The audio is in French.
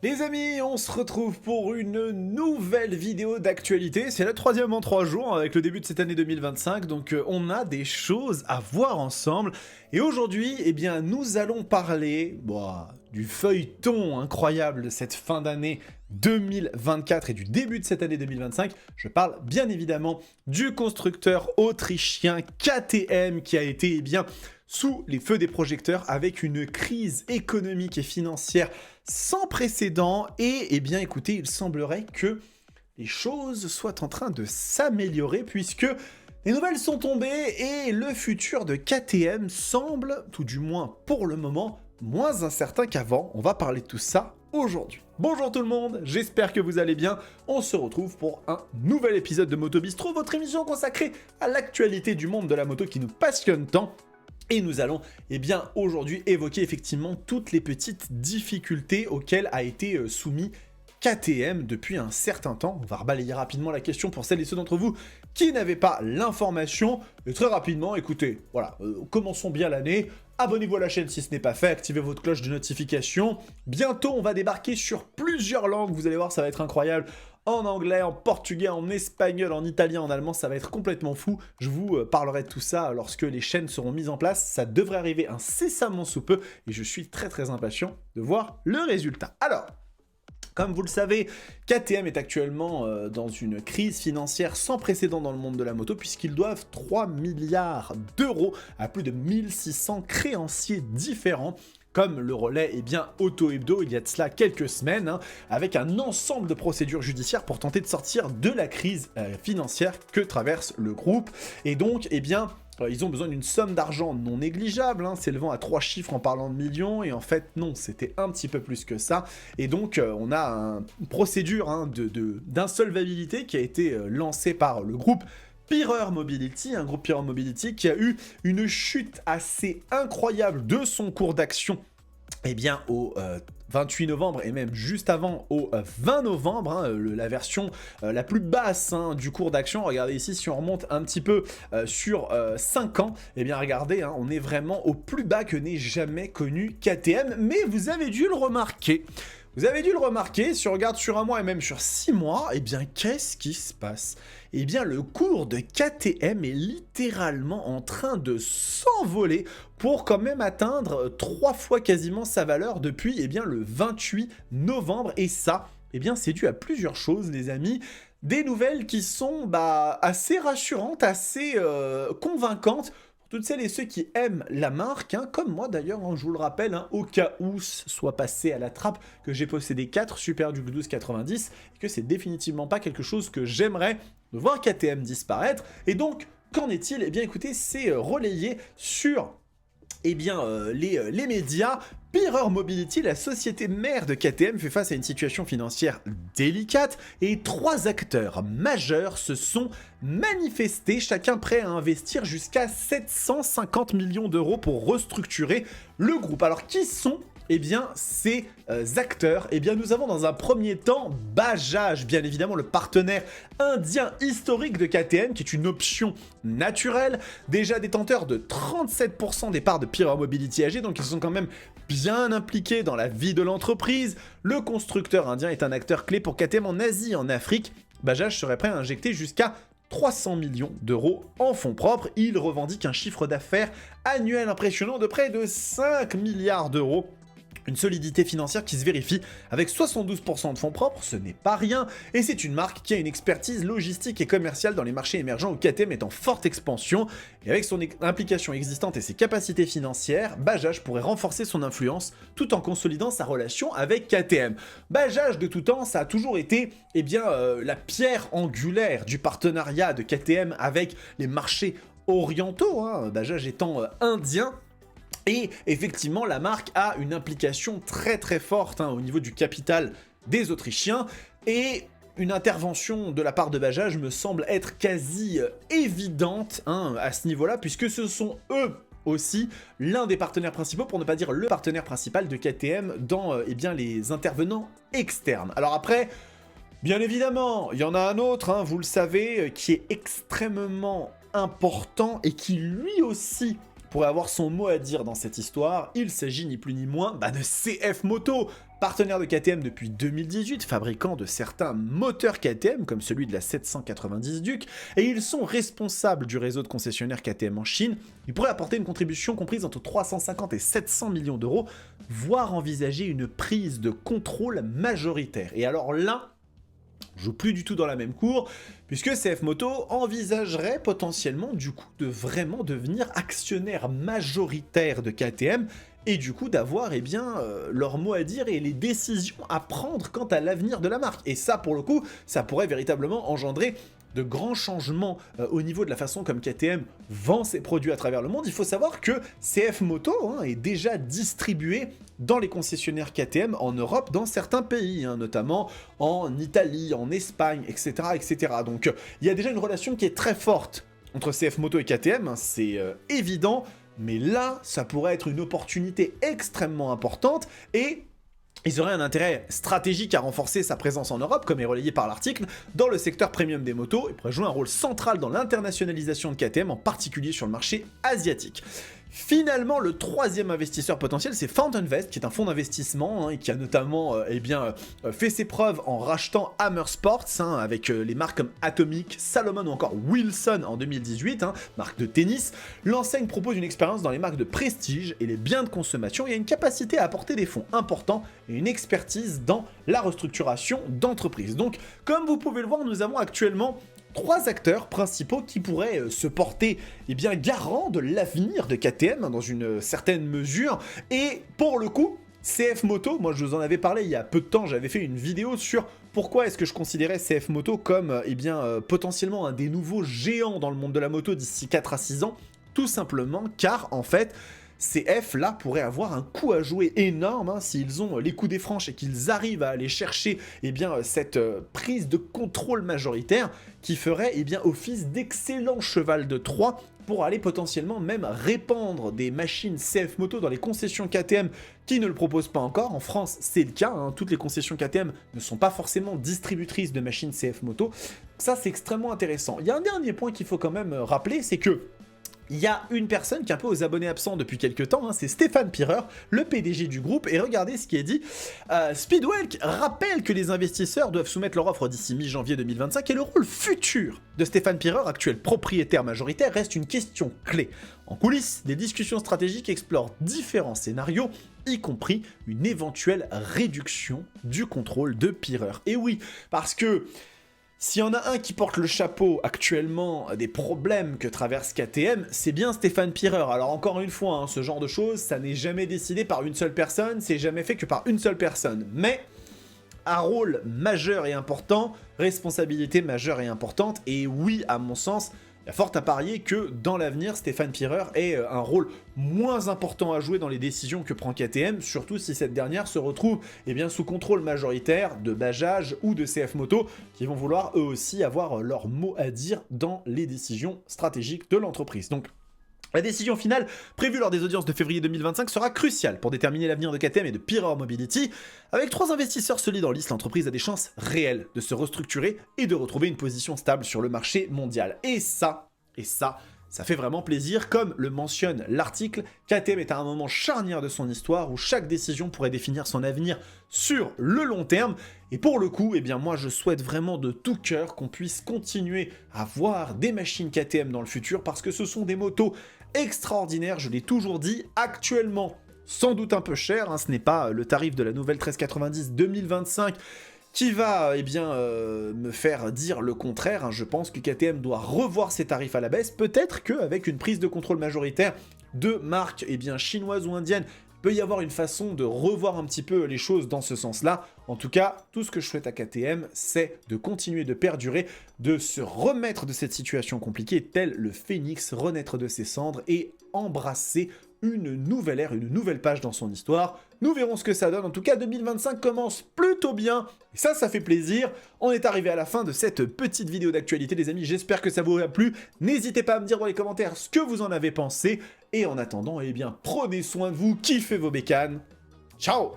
Les amis, on se retrouve pour une nouvelle vidéo d'actualité. C'est la troisième en 3 jours avec le début de cette année 2025, donc on a des choses à voir ensemble. Et aujourd'hui, eh bien, nous allons parler du feuilleton incroyable de cette fin d'année 2024 et du début de cette année 2025. Je parle bien évidemment du constructeur autrichien KTM qui a été sous les feux des projecteurs avec une crise économique et financière sans précédent. Et écoutez, il semblerait que les choses soient en train de s'améliorer puisque les nouvelles sont tombées et le futur de KTM semble, tout du moins pour le moment, moins incertain qu'avant. On va parler de tout ça aujourd'hui. Bonjour tout le monde, j'espère que vous allez bien. On se retrouve pour un nouvel épisode de Moto Bistro, votre émission consacrée à l'actualité du monde de la moto qui nous passionne tant. Et nous allons aujourd'hui évoquer effectivement toutes les petites difficultés auxquelles a été soumis KTM depuis un certain temps. On va rebalayer rapidement la question pour celles et ceux d'entre vous qui n'avaient pas l'information. Et très rapidement, écoutez, voilà, commençons bien l'année. Abonnez-vous à la chaîne si ce n'est pas fait, activez votre cloche de notification. Bientôt, on va débarquer sur plusieurs langues, vous allez voir, ça va être incroyable. En anglais, en portugais, en espagnol, en italien, en allemand, ça va être complètement fou. Je vous parlerai de tout ça lorsque les chaînes seront mises en place. Ça devrait arriver incessamment sous peu et je suis très impatient de voir le résultat. Alors, comme vous le savez, KTM est actuellement dans une crise financière sans précédent dans le monde de la moto puisqu'ils doivent 3 milliards d'euros à plus de 1600 créanciers différents. Comme le relais Auto Hebdo il y a de cela quelques semaines, avec un ensemble de procédures judiciaires pour tenter de sortir de la crise financière que traverse le groupe. Et donc, ils ont besoin d'une somme d'argent non négligeable, s'élevant à 3 chiffres en parlant de millions, et en fait, non, c'était un petit peu plus que ça. Et donc, on a une procédure d'insolvabilité qui a été lancée par le groupe Pirer Mobility, un groupe Pirer Mobility qui a eu une chute assez incroyable de son cours d'action au 28 novembre et même juste avant au 20 novembre, la version la plus basse du cours d'action. Regardez ici, si on remonte un petit peu sur 5 ans, regardez, on est vraiment au plus bas que n'ait jamais connu KTM, mais vous avez dû le remarquer. Si on regarde sur un mois et même sur 6 mois, qu'est-ce qui se passe? Le cours de KTM est littéralement en train de s'envoler pour quand même atteindre 3 fois quasiment sa valeur depuis le 28 novembre. Et ça, c'est dû à plusieurs choses, les amis. Des nouvelles qui sont assez rassurantes, assez convaincantes. Toutes celles et ceux qui aiment la marque, comme moi d'ailleurs, je vous le rappelle, au cas où soit passé à la trappe que j'ai possédé 4 Super Duke 1290 et que c'est définitivement pas quelque chose que j'aimerais de voir KTM disparaître. Et donc, qu'en est-il? Écoutez, c'est relayé sur les médias. Pirer Mobility, la société mère de KTM, fait face à une situation financière délicate et 3 acteurs majeurs se sont manifestés, chacun prêt à investir jusqu'à 750 millions d'euros pour restructurer le groupe. Alors qui sont ces acteurs? Nous avons dans un premier temps Bajaj, bien évidemment le partenaire indien historique de KTM, qui est une option naturelle, déjà détenteur de 37% des parts de Pirer Mobility AG, donc ils sont quand même bien impliqués dans la vie de l'entreprise. Le constructeur indien est un acteur clé pour KTM en Asie et en Afrique. Bajaj serait prêt à injecter jusqu'à 300 millions d'euros en fonds propres. Il revendique un chiffre d'affaires annuel impressionnant de près de 5 milliards d'euros. Une solidité financière qui se vérifie avec 72% de fonds propres, ce n'est pas rien, et c'est une marque qui a une expertise logistique et commerciale dans les marchés émergents où KTM est en forte expansion, et avec son implication existante et ses capacités financières, Bajaj pourrait renforcer son influence tout en consolidant sa relation avec KTM. Bajaj de tout temps, ça a toujours été la pierre angulaire du partenariat de KTM avec les marchés orientaux, Bajaj étant indien. Et effectivement, la marque a une implication très forte au niveau du capital des Autrichiens, et une intervention de la part de Bajaj me semble être quasi évidente à ce niveau-là, puisque ce sont eux aussi l'un des partenaires principaux, pour ne pas dire le partenaire principal de KTM dans les intervenants externes. Alors après, bien évidemment, il y en a un autre, vous le savez, qui est extrêmement important et qui lui aussi pourrait avoir son mot à dire dans cette histoire. Il s'agit ni plus ni moins de CF Moto, partenaire de KTM depuis 2018, fabricant de certains moteurs KTM comme celui de la 790 Duke, et ils sont responsables du réseau de concessionnaires KTM en Chine. Ils pourraient apporter une contribution comprise entre 350 et 700 millions d'euros, voire envisager une prise de contrôle majoritaire. Et alors là, on joue plus du tout dans la même cour, puisque CF Moto envisagerait potentiellement du coup de vraiment devenir actionnaire majoritaire de KTM, et du coup d'avoir leur mot à dire et les décisions à prendre quant à l'avenir de la marque. Et ça, pour le coup, ça pourrait véritablement engendrer de grands changements au niveau de la façon comme KTM vend ses produits à travers le monde. Il faut savoir que CF Moto est déjà distribué dans les concessionnaires KTM en Europe, dans certains pays, notamment en Italie, en Espagne, etc. etc. Donc il y a déjà une relation qui est très forte entre CF Moto et KTM, c'est évident, mais là, ça pourrait être une opportunité extrêmement importante et ils auraient un intérêt stratégique à renforcer sa présence en Europe, comme est relayé par l'article, dans le secteur premium des motos, et pourrait jouer un rôle central dans l'internationalisation de KTM, en particulier sur le marché asiatique. Finalement, le troisième investisseur potentiel, c'est FountainVest, qui est un fonds d'investissement et qui a notamment fait ses preuves en rachetant Hammer Sports, avec les marques comme Atomic, Salomon ou encore Wilson en 2018, marque de tennis. L'enseigne propose une expérience dans les marques de prestige et les biens de consommation et a une capacité à apporter des fonds importants et une expertise dans la restructuration d'entreprises. Donc, comme vous pouvez le voir, nous avons actuellement 3 acteurs principaux qui pourraient se porter garant de l'avenir de KTM dans une certaine mesure. Et pour le coup, CF Moto, moi je vous en avais parlé il y a peu de temps, j'avais fait une vidéo sur pourquoi est-ce que je considérais CF Moto comme potentiellement un des nouveaux géants dans le monde de la moto d'ici 4 à 6 ans. Tout simplement car en fait, CF là pourrait avoir un coup à jouer énorme s'ils ont les coups des franches et qu'ils arrivent à aller chercher cette prise de contrôle majoritaire qui ferait office d'excellent cheval de Troie pour aller potentiellement même répandre des machines CF Moto dans les concessions KTM qui ne le proposent pas encore. En France, c'est le cas, toutes les concessions KTM ne sont pas forcément distributrices de machines CF Moto. Ça, c'est extrêmement intéressant. Il y a un dernier point qu'il faut quand même rappeler, c'est que il y a une personne qui est un peu aux abonnés absents depuis quelques temps, c'est Stéphane Pirer, le PDG du groupe, et regardez ce qui est dit. Speedwell rappelle que les investisseurs doivent soumettre leur offre d'ici mi-janvier 2025 et le rôle futur de Stéphane Pirer, actuel propriétaire majoritaire, reste une question clé. En coulisses, des discussions stratégiques explorent différents scénarios, y compris une éventuelle réduction du contrôle de Pirer. Et oui, parce que s'il y en a un qui porte le chapeau actuellement des problèmes que traverse KTM, c'est bien Stéphane Pirer. Alors encore une fois, ce genre de choses, ça n'est jamais décidé par une seule personne, c'est jamais fait que par une seule personne. Mais un rôle majeur et important, responsabilité majeure et importante, et oui, à mon sens, il y a fort à parier que dans l'avenir, Stéphane Pirer ait un rôle moins important à jouer dans les décisions que prend KTM, surtout si cette dernière se retrouve sous contrôle majoritaire de Bajaj ou de CF Moto, qui vont vouloir eux aussi avoir leur mot à dire dans les décisions stratégiques de l'entreprise. Donc, la décision finale, prévue lors des audiences de février 2025, sera cruciale pour déterminer l'avenir de KTM et de Pirer Mobility. Avec 3 investisseurs solides en lice, l'entreprise a des chances réelles de se restructurer et de retrouver une position stable sur le marché mondial. Et ça fait vraiment plaisir. Comme le mentionne l'article, KTM est à un moment charnière de son histoire où chaque décision pourrait définir son avenir sur le long terme. Et pour le coup, moi je souhaite vraiment de tout cœur qu'on puisse continuer à voir des machines KTM dans le futur parce que ce sont des motos extraordinaires, je l'ai toujours dit, actuellement sans doute un peu cher, ce n'est pas le tarif de la nouvelle 1390 2025 qui va me faire dire le contraire. Je pense que KTM doit revoir ses tarifs à la baisse, peut-être qu'avec une prise de contrôle majoritaire de marques chinoises ou indiennes, il peut y avoir une façon de revoir un petit peu les choses dans ce sens-là. En tout cas, tout ce que je souhaite à KTM, c'est de continuer de perdurer, de se remettre de cette situation compliquée, tel le phénix renaître de ses cendres et embrasser une nouvelle ère, une nouvelle page dans son histoire. Nous verrons ce que ça donne. En tout cas, 2025 commence plutôt bien. Et ça fait plaisir. On est arrivé à la fin de cette petite vidéo d'actualité, les amis. J'espère que ça vous a plu. N'hésitez pas à me dire dans les commentaires ce que vous en avez pensé. Et en attendant, prenez soin de vous, kiffez vos bécanes. Ciao!